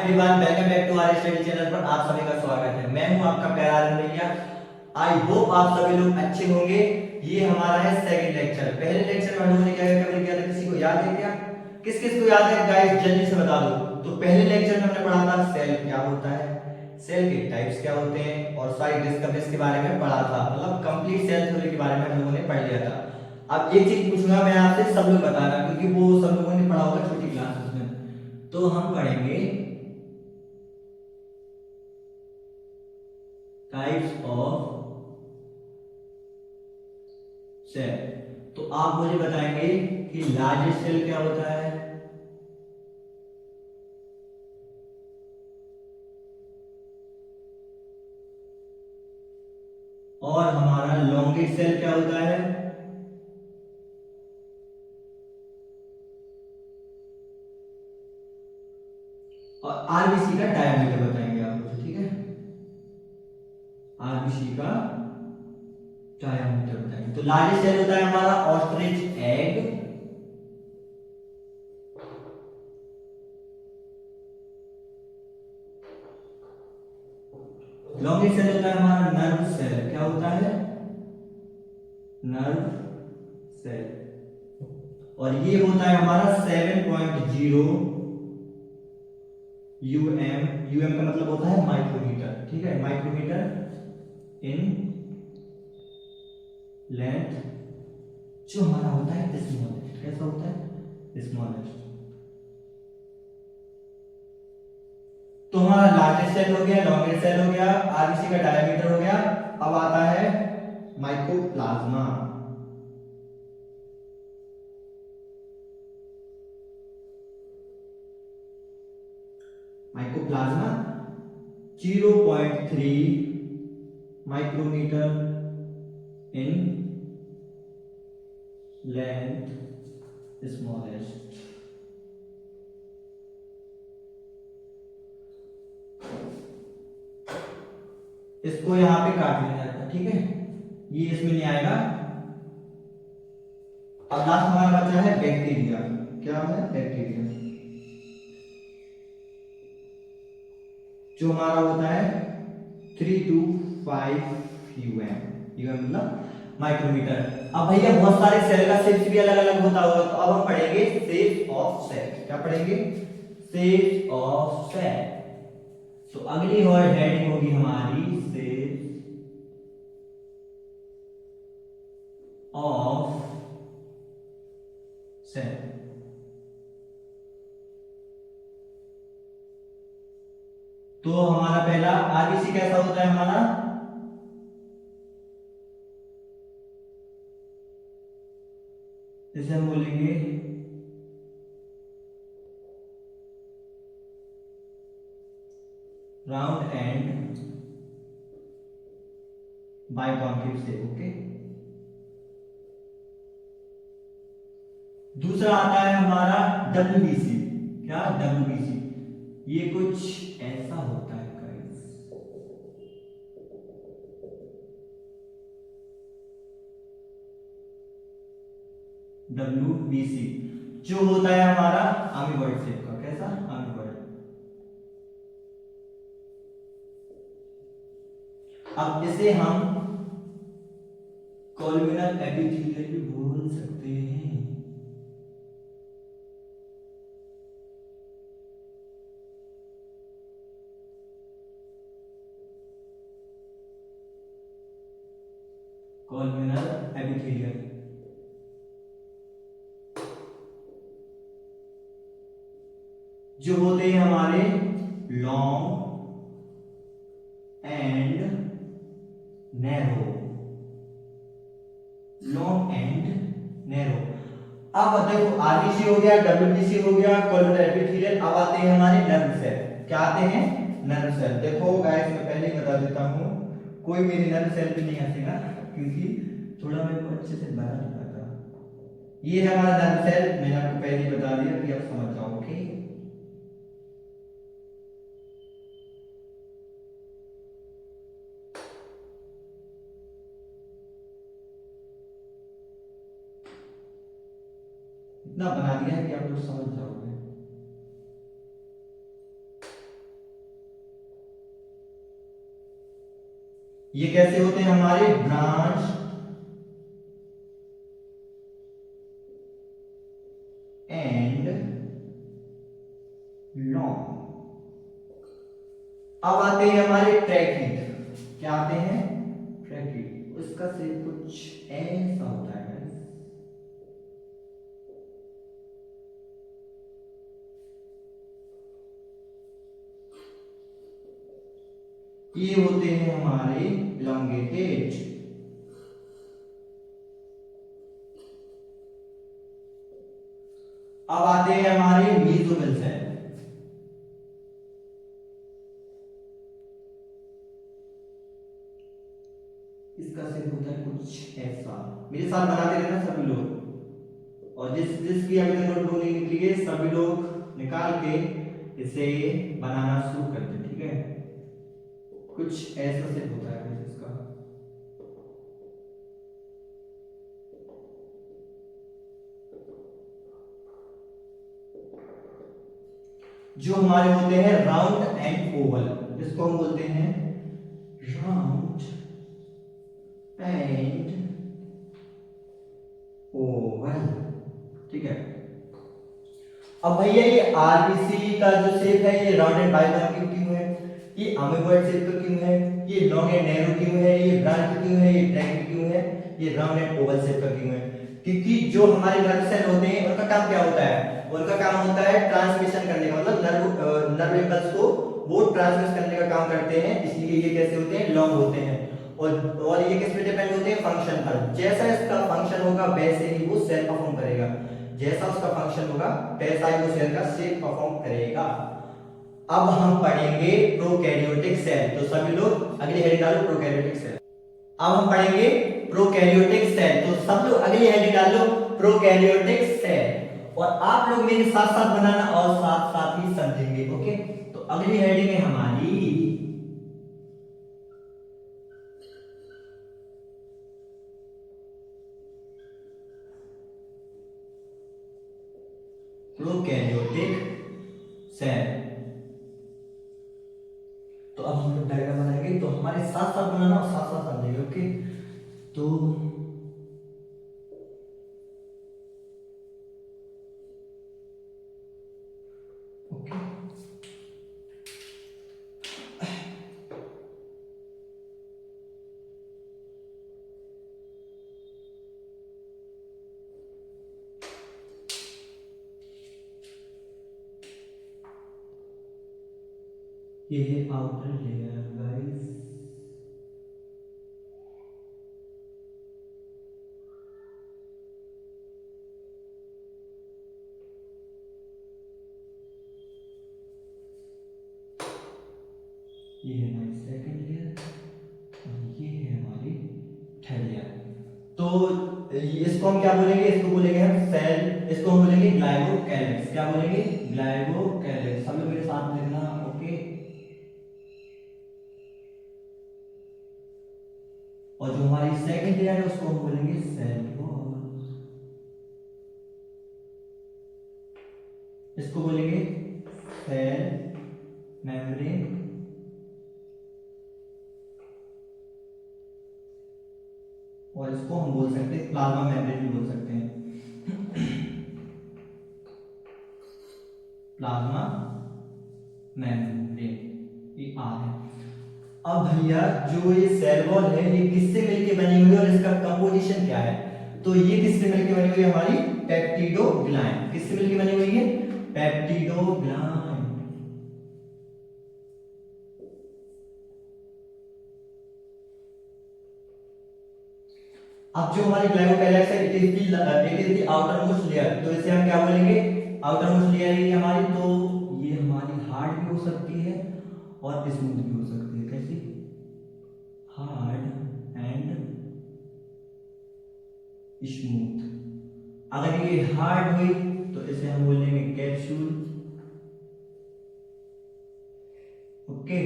Everyone, welcome back to our study channel पर आप सभी का स्वागत है। मैं हूं आपका प्यारा रंगैया। आई होप आप सभी लोग अच्छे होंगे। ये हमारा है सेकंड लेक्चर। पहले लेक्चर में हम लोगों ने क्या कवर किया था, किसी को याद है क्या? किस किस को याद है गाइस, जल्दी से बता दो। तो पहले लेक्चर में हमने पढ़ा था सेल क्या होता है, सेल के टाइप्स क्या होते हैं और सारी डिस्कवरीज के बारे में पढ़ा था। मतलब कंप्लीट सेल थ्योरी के बारे में हम लोगों ने पढ़ लिया था। अब एक चीज पूछूंगा मैं आपसे, सब लोग बताना, क्योंकि वो सब लोगों ने पढ़ा होगा छोटी क्लासेस में। तो हम पढ़ेंगे टाइप्स ऑफ सेल। तो आप मुझे बताएंगे कि लार्जेस्ट सेल क्या होता है और हमारा लॉन्गेस्ट सेल क्या होता है, और आरबीसी का डायमीटर बताएंगे आप मुझे, ठीक है? आरबीसी का डायमीटर बताएंगे। तो लार्जेस्ट सेल होता है हमारा ऑस्ट्रिच एग, लॉन्गेस्ट सेल होता है हमारा नर्व सेल। क्या होता है? Nerve cell. और ये होता है हमारा 7.0 यूएम। यूएम का मतलब होता है माइक्रोमीटर, ठीक है? माइक्रोमीटर इन लेंथ, जो हमारा होता है स्मॉलेस्ट। कैसा होता है? स्मॉलेस्ट। तो हमारा लार्जेस्ट सेल हो गया, लॉन्गेस्ट सेल हो गया, आरबीसी का डायमीटर हो गया। अब आता है mycoplasma. Mycoplasma 0.3 micrometre in length, smallest. इसको यहां पे काट लिया जाता है, ठीक है? ये इसमें नहीं आएगा। अब लास्ट हमारा बचा है बैक्टीरिया। क्या है? बैक्टीरिया, जो हमारा होता है 3 to 5 यूएम। यूएम मतलब माइक्रोमीटर। अब भैया बहुत सारे सेल का शेप भी अलग अलग होता होगा, तो अब हम पढ़ेंगे शेप ऑफ सेल। क्या पढ़ेंगे? Shape of cell. तो अगली और हेडिंग होगी हमारी शेप ऑफ सेल। तो हमारा पहला आरबीसी कैसा होता है हमारा? जैसे हम बोलेंगे राउंड एंड बाइकॉन्केव शेप, ओके। दूसरा आता है हमारा डब्ल्यूबीसी। क्या? डब्ल्यूबीसी। ये कुछ ऐसा होता है गाइस। डब्ल्यूबीसी जो होता है हमारा अमीबॉइड शेप का। कैसा? अमीबॉइड। अब इसे हम कॉलमिनल एपिथेलियल भी बोल सकते हैं। कॉलमिनल एपिथेलियल जो होते हैं हमारे long and narrow. Long and narrow. अब देखो आरबीसी हो गया, डब्ल्यूबीसी हो गया, कॉलमिनल एपिथेलियल। अब आते हैं हमारे नर्व सेल। क्या आते हैं? Nerve cell. देखो गाइस, मैं पहले ही बता देता हूं, कोई मेरी नर्व सेल पे नहीं हंसेगा, क्योंकि थोड़ा मेरे को अच्छे से बना नहीं पाता। ये है हमारा नर्व सेल। मैंने आपको पहले ही बता दिया कि आप समझ जाओ, ओके? इतना बना दिया है कि आप लोग समझ जाओगे। ये कैसे होते हैं हमारे ब्रांच एंड लॉन्ग। अब आते हैं हमारे ट्रैकिड। क्या आते हैं? ट्रैकिड। उसका से कुछ ऐसा होता है। ये होते हैं हमारे elongated। अब आते हैं हमारे मीजोफिल सेल। इसका सेल होता है कुछ ऐसा। मेरे साथ बनाते रहना सभी लोग, और जिसकी अभी तक नोटबुक नहीं निकली है सभी लोग निकाल के इसे बनाना शुरू कर दे, ठीक है? कुछ ऐसा सेल होता है इसका। जो हमारे होते हैं राउंड एंड ओवल, जिसको हम बोलते हैं राउंड एंड ओवल, ठीक है? अब भैया ये आरबीसी का जो शेप है ये राउंड एंड बाइकॉन्केव क्यों है, ये अमीबॉइड शेप का क्यों है, ये लॉन्ग एंड नैरो क्यों है, ये ब्रांच क्यों है, ये ट्रैकिड क्यों है, ये राउंड एंड ओवल शेप का क्यों है? क्योंकि जो हमारे नर्व सेल होते हैं उनका काम क्या होता है? उनका काम होता है ट्रांसमिशन करने का, मतलब नर्व इम्पल्स को वो ट्रांसमिट करने का काम करते हैं, इसलिए ये कैसे होते हैं? लॉन्ग होते हैं। और ये किस पे डिपेंड होते हैं? फंक्शन पर। जैसा इसका फंक्शन होगा वैसे ही वो सेल परफॉर्म करेगा, जैसा उसका फंक्शन होगा वैसा ही वो सेल का शेप परफॉर्म करेगा। अब हम पढ़ेंगे प्रोकैरियोटिक सेल, तो सभी लोग अगली हेडिंग डालो प्रोकैरियोटिक सेल। अब हम पढ़ेंगे प्रोकैरियोटिक सेल, तो सब लोग अगली हेडिंग डालो प्रोकैरियोटिक सेल, और आप लोग मेरे साथ साथ बनाना और साथ साथ ही समझेंगे, ओके? तो अगली हेडिंग है हमारी प्रोकैरियोटिक सेल। तो अब हम लोग डायग्राम बनाएंगे, तो हमारे साथ साथ बनाना और साथ साथ समझेंगे, ओके? तो ओके, ये है आउटर लेयर गाइस। ये है हमारी सेकंड लेयर और ये है हमारी थर्ड लेयर। तो इसको हम क्या बोलेंगे? इसको बोलेंगे हम सेल, इसको हम बोलेंगे ग्लाइकोकैलिक्स। क्या बोलेंगे? ग्लाइकोकैलिक्स। सब लोग मेरे साथ लिखना, ओके? और जो हमारी सेकंड लेयर है उसको हम बोलेंगे सेल वॉल, इसको बोलेंगे सेल मेम्ब्रेन, और इसको हम बोल सकते हैं प्लाज्मा मेम्ब्रेन भी बोल सकते हैं। प्लाज्मा मेम्ब्रेन, ये आर है। अब भैया जो ये सेल वॉल है ये किससे मिलके बनी हुई है और इसका कंपोजिशन क्या है? तो ये किससे मिलके बनी हुई है? हमारी पेप्टिडोग्लाइन। किससे मिलके बनी हुई है? पेप्टिडोग्लाइन। अब जो हमारी ग्लाइकोकैलिक्स है it is the outer most layer, तो इसे हम क्या बोलेंगे? आउटर मोस्ट लेयर है हमारी, तो ये हमारी हार्ड भी हो सकती है और स्मूथ भी हो सकती है। कैसी? Hard and smooth. अगर ये हार्ड हुई तो इसे हम बोलेंगे कैप्सूल, ओके?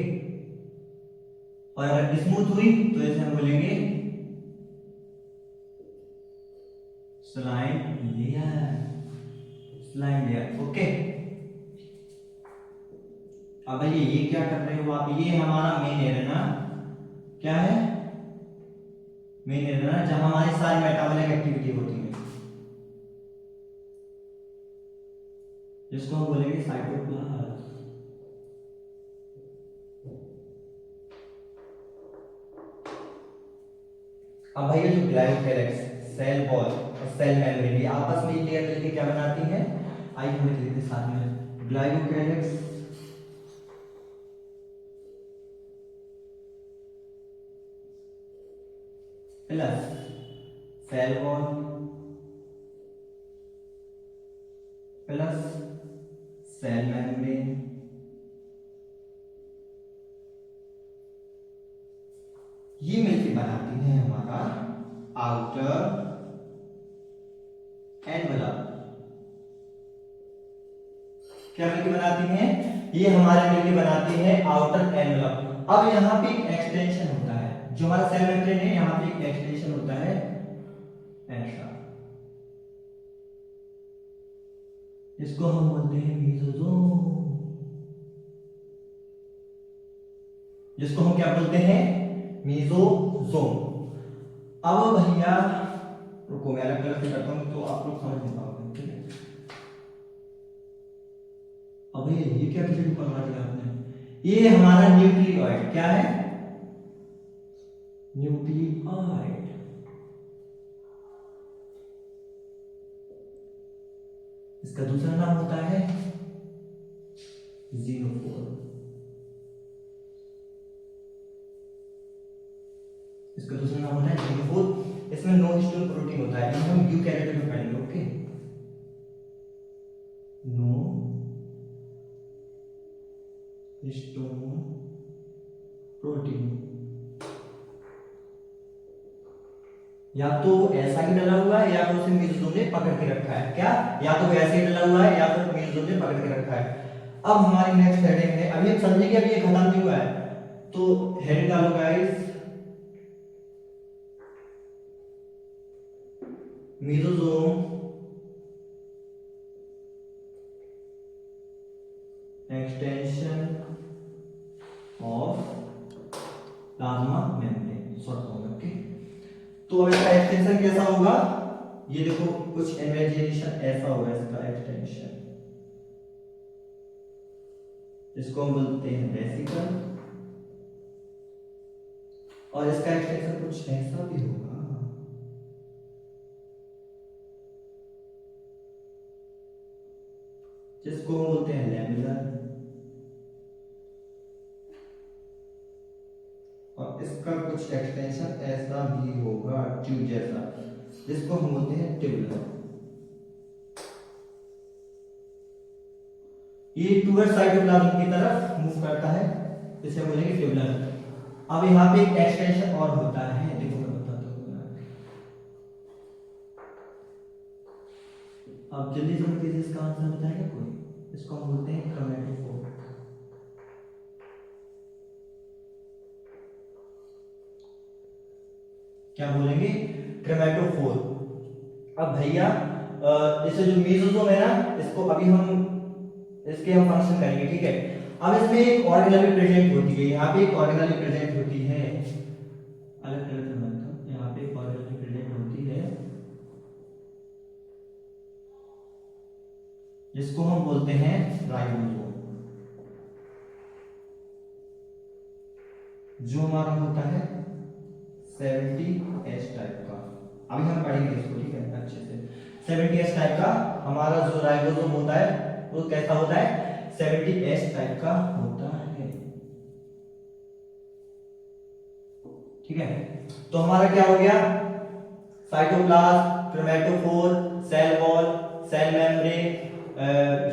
और अगर स्मूथ हुई तो इसे हम बोलेंगे slime layer, slime layer, okay? अब ये क्या कर रहे हो आप? ये हमारा मेन लेयर है ना? क्या है? मेन एरिया ना, जहां हमारी सारी मेटाबॉलिक एक्टिविटी होती है, जिसको हम बोलेंगे साइटोप्लाज्म। अब भैया जो ग्लाइकोकेलेक्स, सेल वॉल और सेल मेम्ब्रेन, ये आपस में लेयर मिलकर क्या बनाती हैं, आइए हम लिख लेते हैं साथ में, glycocalyx plus cell wall plus cell membrane, ये मिलकर बनाती है हमारा आउटर एनवलप। क्या मिलकर बनाती हैं, ये हमारे मिलकर बनाती है आउटर एनवलप। अब यहाँ पे एक एक्सटेंशन होता है, जो हमारा सेल मेम्ब्रेन है, यहाँ पे एक एक्सटेंशन होता है ऐसा, इसको हम बोलते हैं मेसोसोम, जिसको हम क्या बोलते हैं, मेसोसोम। अब भैया रुको, मैं अलग कलर से करता हूं तो आप लोग समझ नहीं पाओगे, ठीक है। अब ये क्या किसी को पकड़ा दिया आपने, ये हमारा न्यूक्लियोइड, क्या है, न्यूक्लियोइड। इसका दूसरा नाम होता है ज़ीनोफोर, इसका दूसरा नाम होता है ज़ीनोफोर। इसमें नो हिस्टोन प्रोटीन होता है, हम यूकैरियोट में पढ़ेंगे, ओके। नो हिस्टोन प्रोटीन, या तो ऐसा ही डला हुआ है या फिर उसे मेसोसोम ने पकड़ के रखा है, क्या, या तो ऐसे ही डला हुआ है या फिर मेसोसोम ने पकड़ के रखा है। अब हमारी नेक्स्ट हेडिंग है, अभी हम समझे कि अभी ये खत्म नहीं हुआ है, तो हेडिंग डालो guys, mesosome extension of plasma membrane, short form, okay. तो अब इसका एक्सटेंशन कैसा होगा, ये देखो कुछ इमेजिनेशन ऐसा होगा इसका एक्सटेंशन, इसको हम बोलते हैं वेसिकल, और इसका एक्सटेंशन कुछ ऐसा भी होगा, जिसको हम बोलते हैं लैमेलर, और इसका कुछ एक्सटेंशन ऐसा भी होगा ट्यूब जैसा, जिसको हम बोलते हैं ट्यूबुलर। ये टूवर्ड साइटोप्लाज्म की तरफ मूव करता है, इसे बोलेंगे ट्यूबुलर। अब यहाँ पे एक एक्सटेंशन और होता है, देखो मैं बताता हूँ, अब जल्दी से मुझे इसका आंसर बताएगा कोई, इसको हम बोलते हैं क्रोमैटोफोर। क्या बोलेंगे, क्रोमैटोफोर। अब भैया इसे जो मेसोसोम है ना, इसको अभी हम इसके हम फंक्शन करेंगे, ठीक है। अब इसमें एक ऑर्गेनेल भी प्रेजेंट होती है, यहाँ पे एक ऑर्गेनेल भी प्रेजेंट होती है, अलग कलर से बनाता हूं, यहाँ पे एक ऑर्गेनेल भी प्रेजेंट होती है, जिसको हम बोलते हैं राइबोसोम, जो हमारा होता है 70S टाइप का। अभी हम पढ़ेंगे इसको, ठीक है, अच्छे से। 70S टाइप का हमारा जो राइबोसोम होता है वो कैसा होता है, 70S टाइप का होता है, ठीक है। तो हमारा क्या हो गया, cytoplasm, chromatophore, cell wall, cell membrane,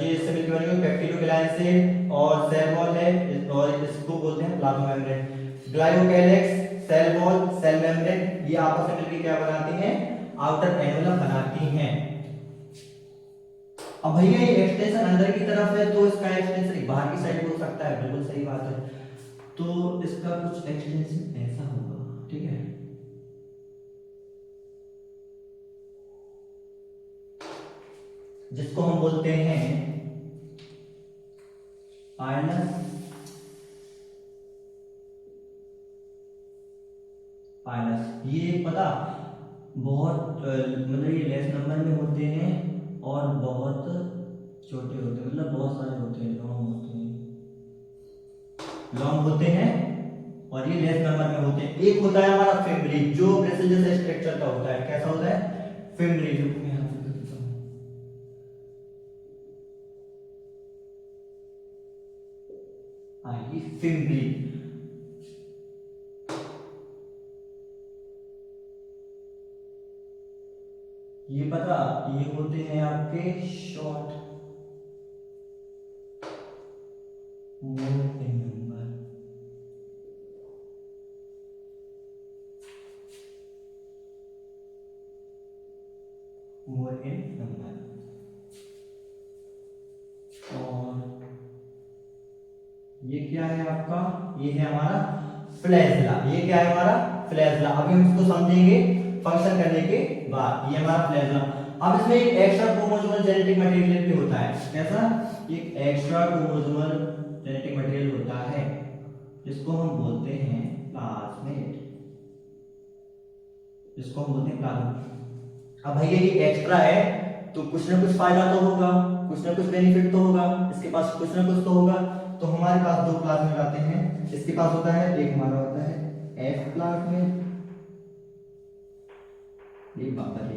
ये इससे मिलकर बनेगा पेप्टिडोग्लाइड से, और सेल वॉल है, और इसको बोलते हैं plasma membrane. Glycocalyx, cell wall, cell membrane, ये आपस में मिलकर क्या बनाती हैं, आउटर एनवलप बनाती हैं। अब भैया ये एक्सटेंशन अंदर की तरफ है, तो इसका एक्सटेंशन बाहर की साइड हो सकता है, बिल्कुल सही बात है। तो इसका कुछ एक्सटेंशन ऐसा होगा, ठीक है, जिसको हम बोलते हैं आयनस पाइलस। ये पता बहुत मतलब ये लेस नंबर में होते हैं और बहुत छोटे होते हैं, मतलब बहुत सारे होते हैं, लॉन्ग होते हैं और ये लेस नंबर में होते हैं। एक होता है हमारा फिम्ब्रिक जो ब्रेसिल जैसे स्ट्रक्चर का होता है। कैसा होता है? फिम्ब्रिक। रुको मैं यहाँ पे कर देता हूँ। ये फिम्ब्रिक। ये पता ये होते हैं आपके शॉर्ट मोर इन नंबर। मोर इन नंबर। और ये क्या है आपका? ये है हमारा फ्लैजला। ये क्या है हमारा? फ्लैजला। अभी हम इसको समझेंगे फंक्शन करने के बाद। ये हमारा फ्लैजला। अब इसमें एक एक्स्ट्रा क्रोमोसोमल जेनेटिक मटेरियल भी होता है। कैसा? एक एक्स्ट्रा क्रोमोसोमल जेनेटिक मटेरियल होता है जिसको हम बोलते हैं प्लाज्मिड। जिसको हम बोलते हैं प्लाज्मिड। अब भैया ये एक्स्ट्रा है तो कुछ ना कुछ फायदा तो होगा, कुछ ना कुछ बेनिफिट तो होगा, इसके पास कुछ ना कुछ तो होगा। तो हमारे पास दो प्लाज्मिड आते हैं। इसके पास होता है, एक हमारा होता है एफ प्लाज्मिड। ये बाबा रे,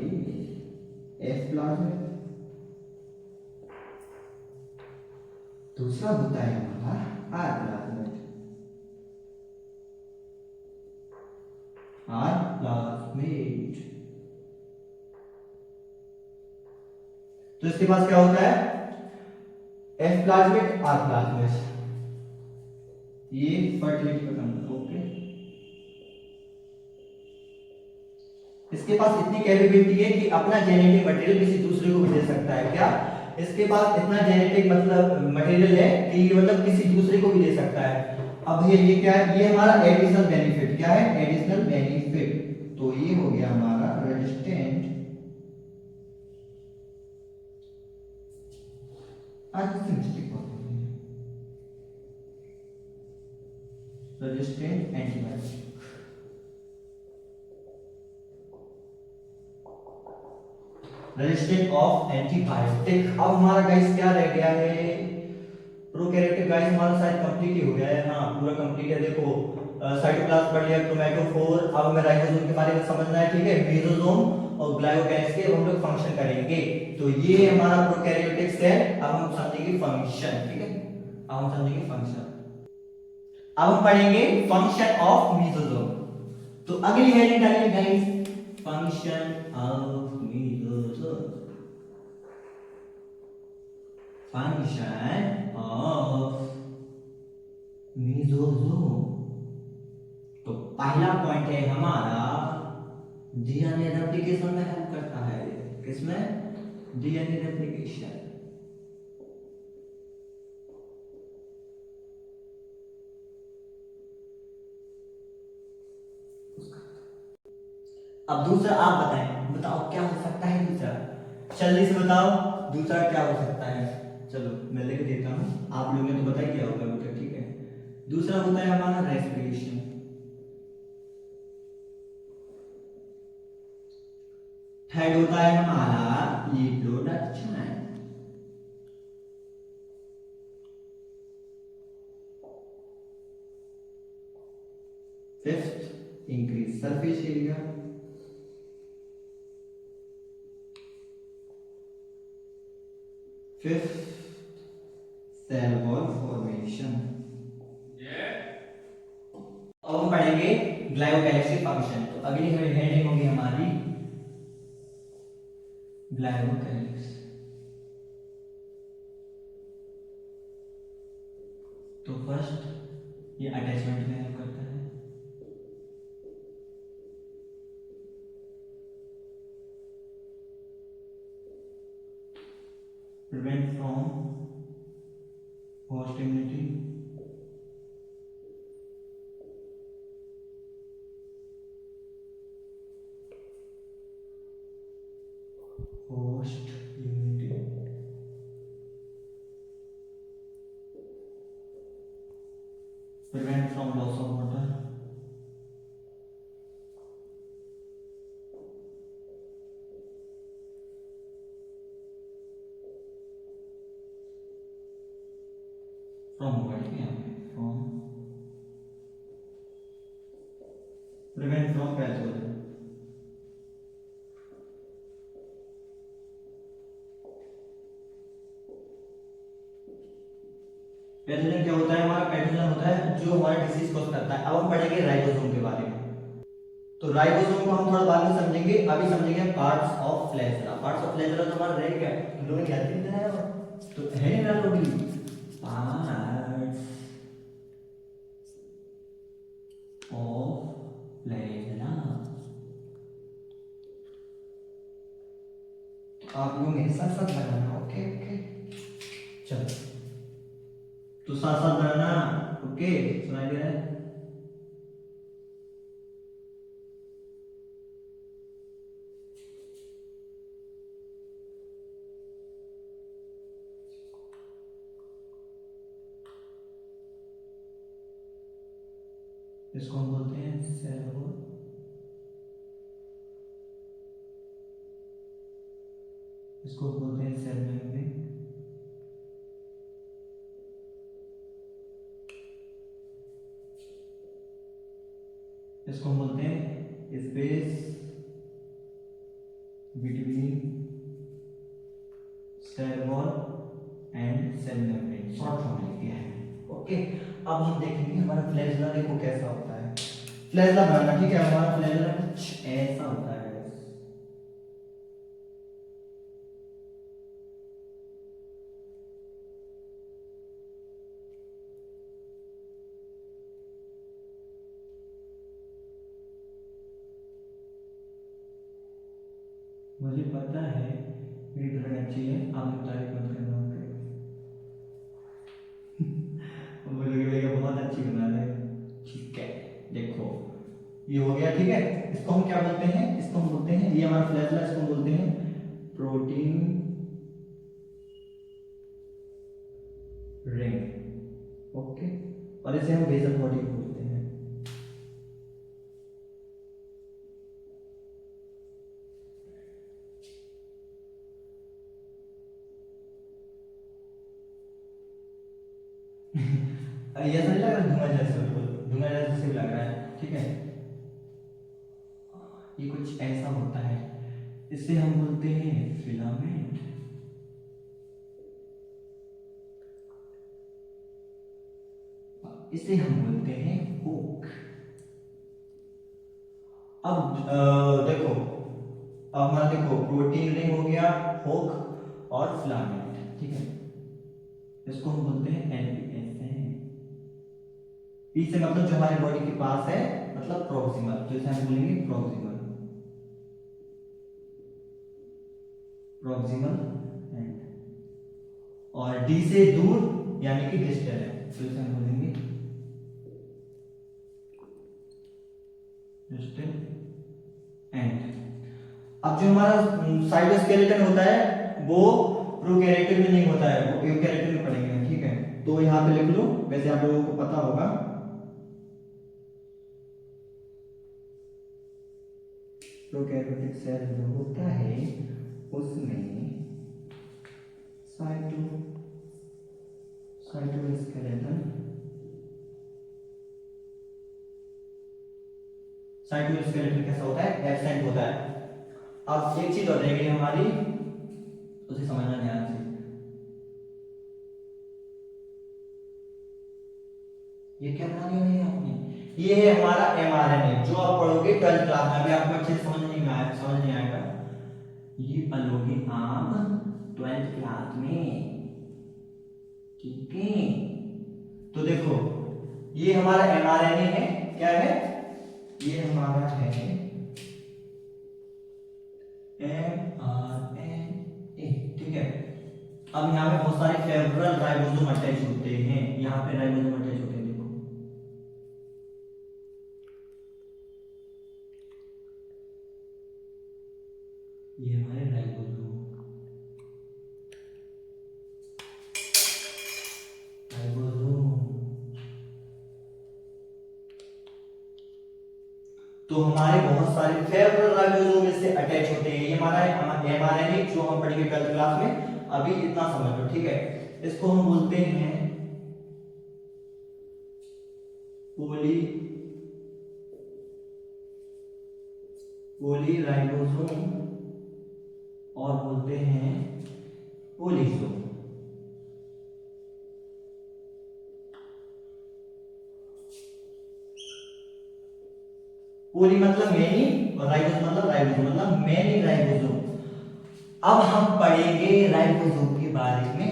एफ प्लाज्मिड। दूसरा होता है हमारा आर प्लाज्मिड। R plasmid. तो इसके पास क्या होता है? F plasmid, R plasmid. ये फर्टिलिटी का काम। ओके, इसके पास इतनी कैपेबिलिटी है कि अपना जेनेटिक मटेरियल किसी दूसरे को भी दे सकता है। क्या? इसके पास इतना जेनेटिक मतलब मटेरियल है कि मतलब किसी दूसरे को भी दे सकता है। अब ये क्या है? ये हमारा एडिशनल बेनिफिट। क्या है? Additional benefit. तो ये हो गया हमारा resistant resistant antibiotic. Resistant of antibiotic. अब हमारा गाइस क्या रह गया है? प्रोकैरियोटिक गाइस हमारा शायद कंप्लीट ही हो गया है। हाँ, पूरा कंप्लीट है। देखो साइटोप्लाज्म पढ़ लिया, क्रोमैटोफोर। अब हमें राइबोसोम के बारे में समझना है, ठीक है? मेसोसोम और ग्लाइकोकाइनेसिस के हम लोग फंक्शन करेंगे। तो ये हमारा प्रोकैरियोटिक सेल। अब हम समझेंगे फंक्शन, ठीक है? अब हम समझेंगे फंक्शन। अब हम पढ़ेंगे फंक्शन ऑफ मेसोसोम। तो अगली हेडिंग डालिए guys, function of mesosome. Function of mesosome. तो पहला पॉइंट है हमारा डीएनए रेप्लिकेशन में हेल्प करता है। किसमें? DNA replication. अब दूसरा आप बताएं, बताओ क्या हो सकता है दूसरा? जल्दी से बताओ दूसरा क्या हो सकता है। चलो मैं लिख देता हूं, आप लोगों ने तो बता ही दिया होगा बेटा, ठीक है? दूसरा होता है हमारा रेस्पिरेशन। थर्ड होता है हमारा reproduction. Fifth increase surface area. Fifth cell wall formation. अब हम पढ़ेंगे ग्लाइकोकाइनेसिस फंक्शन। तो अगली हेडिंग होगी हमारी ग्लाइकोकाइनेसिस। तो फर्स्ट ये अटैचमेंट में हेल्प करता है। Prevent from host immunity. Host immunity. Prevent from loss of water. From pathogen. Pathogen क्या होता है हमारा? पैथोजन होता है जो हमारा डिसीज कॉज करता है। अब हम पढ़ेंगे राइबोसोम के बारे में। तो राइबोसोम को हम थोड़ा बाद में समझेंगे, अभी समझेंगे parts of flagella. Parts of flagella तो हमारा रह गया, लोग याद नहीं है तो है ना लोग पार्ट्स ऑफ फ्लैजेला। आप लोग मेरे साथ साथ बनाना, ओके ओके चलो, तो साथ साथ बनाना, ओके सुनाई दे रहा है? इसको हम बोलते हैं सेल वॉल, इसको बोलते हैं सेल मेम्ब्रेन, इसको हम बोलते हैं space between cell wall and cell membrane, short form लिख दिया है, ओके। अब हम देखेंगे हमारा फ्लैजेला देखो कैसा होता है। फ्लैजेला बनाना, ठीक है, हमारा फ्लैजेला कुछ ऐसा होता है। मुझे पता है मेरी ड्राइंग अच्छी है, आप लोग तारीफ मत करना, ओके। बोलोगे भैया बहुत अच्छी बना रहे, ठीक है। देखो ये हो गया, ठीक है। इसको हम क्या बोलते हैं? इसको हम बोलते हैं, ये हमारा फ्लैजेला, इसको हम बोलते हैं प्रोटीन रिंग, ओके। और इसे हम बेसल बॉडी बोलते हैं। ये समझ लग रहा है धुआं जैसे, बिल्कुल धुआं जैसे भी लग रहा है, ठीक है। ये कुछ ऐसा होता है, इसे हम बोलते हैं फिलामेंट, इसे हम बोलते हैं हुक। अब देखो, अब हमारा देखो प्रोटीन रिंग हो गया, हुक और फिलामेंट, ठीक है। इसको हम बोलते हैं एलपीएस। पी से मतलब जो हमारे बॉडी के पास है, मतलब प्रोक्सिमल, तो इसे हम बोलेंगे प्रोक्सिमल, प्रोक्सिमल एंड, और डी से दूर यानी कि डिस्टल है, तो इसे हम बोलेंगे डिस्टल एंड। अब जो हमारा साइटोस्केलेटन होता है वो प्रोकैरियोटिक में नहीं होता है, वो यूकैरियोटिक में पढ़ेंगे, ठीक है। तो यहाँ पे लिख लो, वैसे आप लोगों को पता होगा। प्रोकैरियोटिक सेल जो होता है उसमें साइटोस्केलेटन कैसा होता है? एब्सेंट होता है। अब एक चीज और रह गई हमारी, उसे समझना ध्यान से। ये क्या बना दिया है आपने? ये है हमारा mRNA, जो आप पढ़ोगे 12th क्लास में। अभी आपको अच्छे से समझ नहीं आएगा, ये पढ़ोगे आप 12th क्लास में, ठीक है। तो देखो ये हमारा mRNA है, क्या है? ये हमारा है mRNA, ठीक है। अब यहाँ पे बहुत सारे फेब्रल राइबोसोम अटैच होते हैं, यहाँ पे राइबोसोम अटैच होते हैं, देखो ये हमारे राइबोसोम, तो हमारे बहुत सारे फेब्रल राइबोसोम इससे अटैच होते हैं। ये हमारा एमआरएनए जो हम पढ़ेंगे 12th क्लास में, अभी इतना समझ लो, ठीक है। इसको हम बोलते हैं पोलीराइबोसोम और बोलते हैं पोलिसोम। पोली मतलब मेनी और राइबोसोम मतलब मेनी राइबोसोम। अब हम पढ़ेंगे राइबोसोम के बारे में।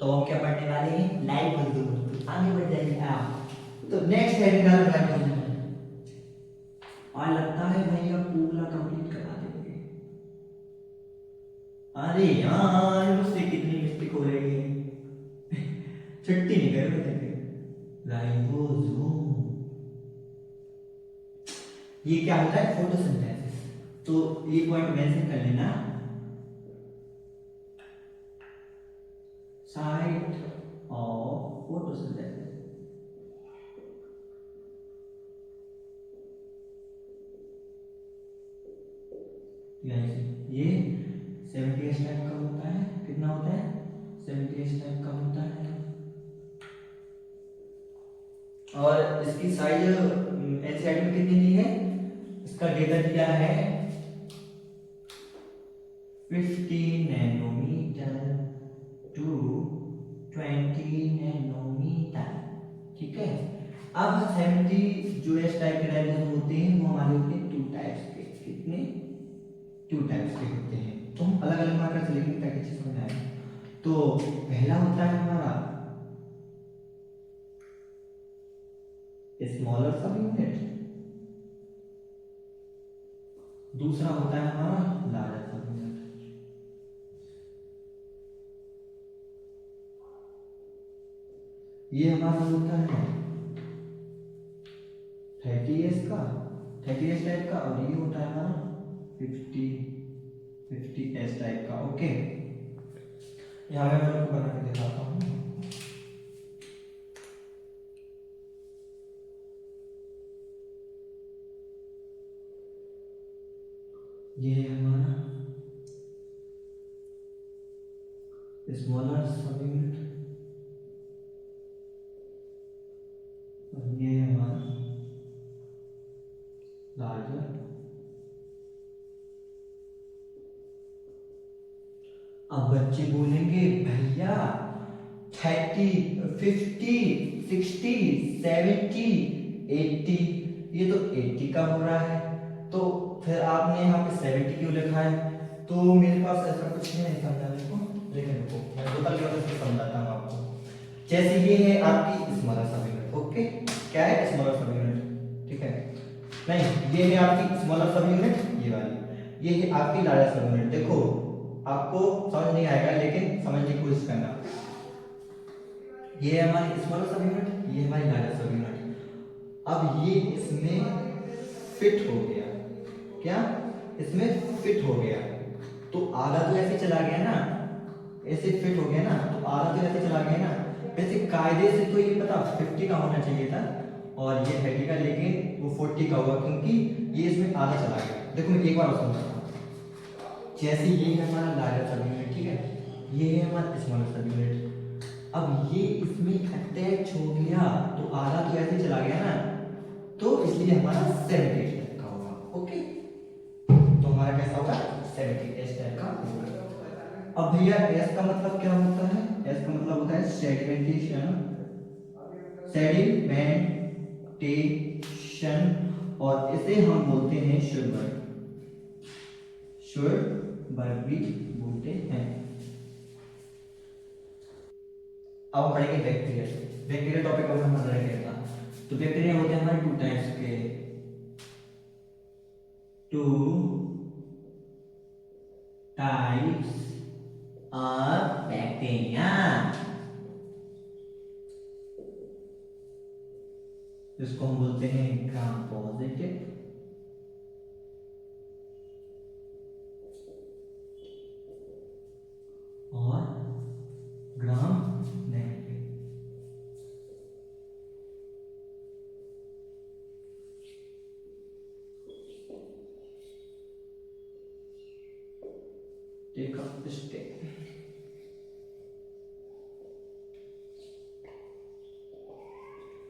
तो हम क्या पढ़ने वाले हैं? राइबोसोम। तो आगे बढ़ जाइए आप। तो नेक्स्ट है राइबोसोम। और लगता है भैया पूरा कंप्लीट करा देंगे। अरे यार मुझसे कितनी मिस्टेक हो रही है। छुट्टी नहीं कर रहे। राइबोसोम ये क्या होता है? फोटोसिंथेसिस। तो ये पॉइंट मेंशन कर लेना, साइट ऑफ फोटोसिंथेसिस। ये 70s टाइप का होता है। कितना होता है? 70s टाइप का होता है। और इसकी साइज एनसीईआरटी में कितनी दी है? इसका डेटा दिया है 15 नैनोमीटर टू 20 नैनोमीटर। ठीक है। अब 70 जो एस टाइप के राइबोसोम होते हैं वो हमारे होते हैं 2 टाइप्स के। कितने? 2 टाइप्स के होते हैं। तो हम अलग अलग मार्कर से लिखेंगे ताकि अच्छे समझ आए। तो पहला होता है हमारा स्मॉलर सब यूनिट, दूसरा होता है हमारा लार्जर सब यूनिट। ये हमारा होता है 30s का, 30s टाइप का, और ये होता है हमारा 50s टाइप का। ओके, यहाँ मैं आपको बना के दिखाता हूँ। ये है हमारा स्मॉलर सब यूनिट और ये है हमारा लार्जर। अब बच्चे बोलेंगे भैया 30, 50, 60, 70, 80, ये तो 80 का हो रहा है, तो फिर आपने यहाँ पे 70 क्यों लिखा है? तो मेरे पास ऐसा कुछ नहीं समझाने को, लेकिन रुको मैं टोटल लेवल से समझाता हूँ आपको। जैसे ये है आपकी स्मॉलर सब यूनिट। ओके, क्या है? स्मॉलर सब यूनिट। ठीक है, नहीं ये है आपकी स्मॉलर सब यूनिट, ये वाली। ये है आपकी लार्जर सब यूनिट। देखो आपको समझ नहीं आएगा लेकिन समझने की कोशिश करना। ये है हमारी स्मॉलर सब यूनिट, ये हमारी लार्जर सब यूनिट। अब ये इसमें फिट हो गया। क्या? इसमें फिट हो गया। तो आधा तो ऐसे चला गया ना, ऐसे फिट हो गया ना, तो आधा तो ऐसे चला गया ना। वैसे कायदे से तो ये पता 50 का होना चाहिए था और ये 30 का, लेकिन वो 40 का हुआ क्योंकि ये इसमें आधा चला गया। देखो मैं एक बार और समझाता हूँ। जैसे ये है हमारा लार्जर सब यूनिट, ठीक है, ये है हमारा स्मॉलर सब यूनिट। अब ये इसमें अटैच हो गया तो आधा तो ऐसे चला गया ना, तो इसलिए हमारा 70 टाइप का होगा। ओके, तो हमारा कैसा होगा? 70 टाइप का होगा। अब भैया एस का मतलब क्या होता है? एस का मतलब होता है सेडिमेंटेशन, और इसे हम बोलते हैं शुगर, शुगर भी बोलते हैं। अब हम पढ़ेंगे बैक्टीरिया। बैक्टीरिया टॉपिक को हम रह गया था। तो बैक्टीरिया होते हैं हमारे 2 टाइप्स के, 2 टाइप्स ऑफ बैक्टीरिया। इसको हम बोलते हैं ग्राम पॉजिटिव और gram negative. Take up step.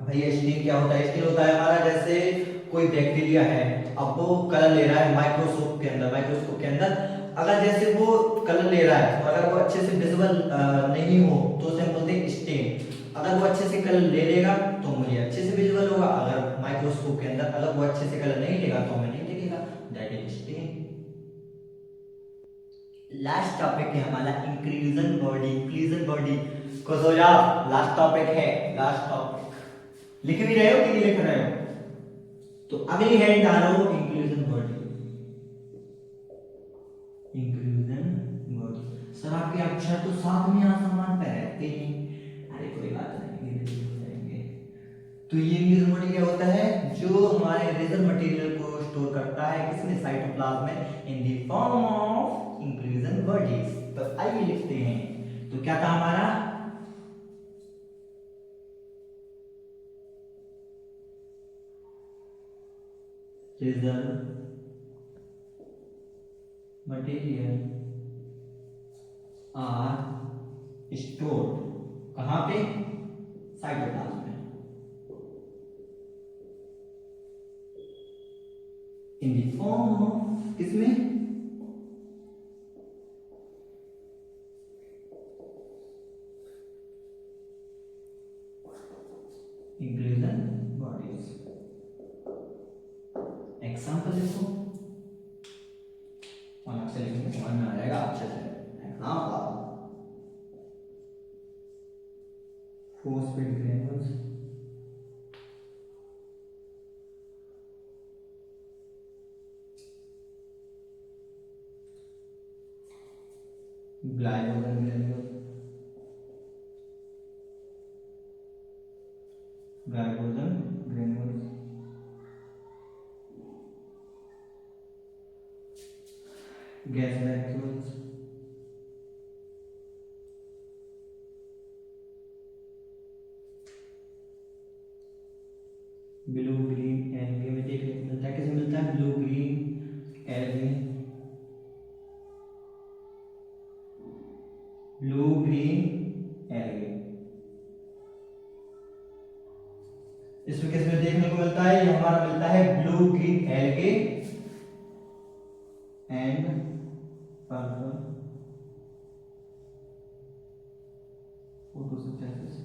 भैया स्टेन क्या होता है? स्टेन होता है हमारा जैसे कोई बैक्टीरिया है, अब वो कलर ले रहा है माइक्रोस्कोप के अंदर, माइक्रोस्कोप के अंदर अगर जैसे वो कलर ले रहा है, तो अगर वो अच्छे से विजिबल नहीं हो तो उसे हम बोलते हैं स्टेन। अगर वो अच्छे से कलर ले लेगा तो मुझे अच्छे से विजिबल होगा, अगर माइक्रोस्कोप के अंदर अगर वो अच्छे से कलर नहीं लेगा तो हमें नहीं दिखेगा, that is stain. Last topic है हमारा इंक्लूजन बॉडी। इंक्लूजन बॉडी को सो जाओ, लास्ट टॉपिक है, लास्ट टॉपिक। लिख भी रहे हो कि नहीं लिख रहे हो? तो अगली हैंड डालो inclusion body. Inclusion body. Sir आपके अक्षर तो साथ में आसमान पे रहते हैं। अरे कोई बात नहीं, धीरे-धीरे हो जाएंगे। तो ये इंक्लूजन बॉडी क्या होता है? जो हमारे रेजर मटेरियल को स्टोर करता है किसमें? साइटोप्लाज्म में, in the form of inclusion bodies. तो आइए लिखते हैं। तो क्या था हमारा? रेजर मटेरियल आर स्टोर्ड कहां पे? साइटोप्लाज्म में, इन द फॉर्म ऑफ किसमें? Inclusion bodies. एग्जांपल देखो, और आपसे लिखने समझ में आ जाएगा अच्छे से। Example phosphate granules, glycogen granule, glycogen granules, gas vacuoles, blue green algae में देखने को मिलता है। कैसे मिलता है? Blue green algae, blue green algae. इसमें किसमें देखने को मिलता है? ये हमारा मिलता है blue green algae and purple photosynthesis.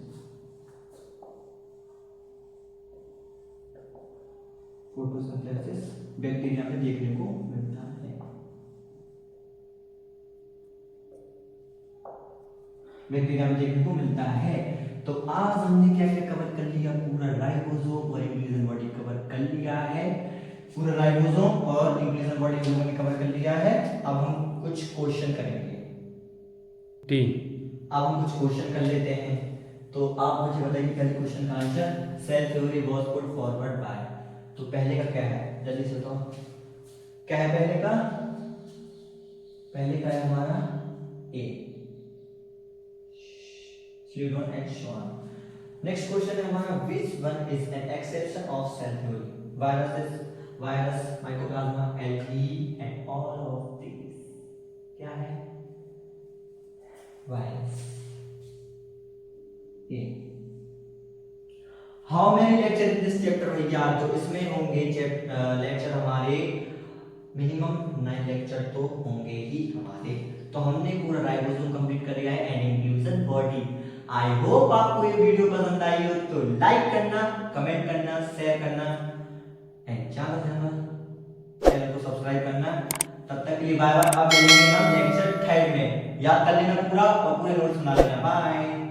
Photosynthesis bacteria में देखने को मिलता है। बैक्टीरिया में देखने को मिलता है। तो आज हमने क्या क्या कवर कर लिया? पूरा राइबोसोम और इंक्लूजन बॉडी कवर कर लिया है। पूरा राइबोसोम और इंक्लूजन बॉडी को हमने कवर कर लिया है। अब हम कुछ क्वेश्चन करेंगे। अब हम कुछ क्वेश्चन कर लेते हैं। तो आप मुझे बताइए पहले क्वेश्चन का answer. Cell theory was put forward by. तो पहले का क्या है? जल्दी से बताओ क्या है पहले का? पहले का है हमारा ए, Pseudon and Schwann. Next question है हमारा, which one is an exception of cell theory? Viruses, virus, mycoplasma, algae and all of these. क्या है? Virus. A. How many lecture in this chapter भैया? तो इसमें होंगे लेक्चर हमारे मिनिमम 9 लेक्चर तो होंगे ही हमारे। तो हमने पूरा राइबोसोम कंप्लीट कर लिया है and inclusion body. I hope आपको ये वीडियो पसंद आई हो तो लाइक करना, कमेंट करना, शेयर करना एंड चैनल को सब्सक्राइब करना। तब तक के लिए बाय बाय। आप मिलेंगे ना लेक्चर 3 में। याद कर लेना पूरा और पूरे नोट्स बना लेना। बाय।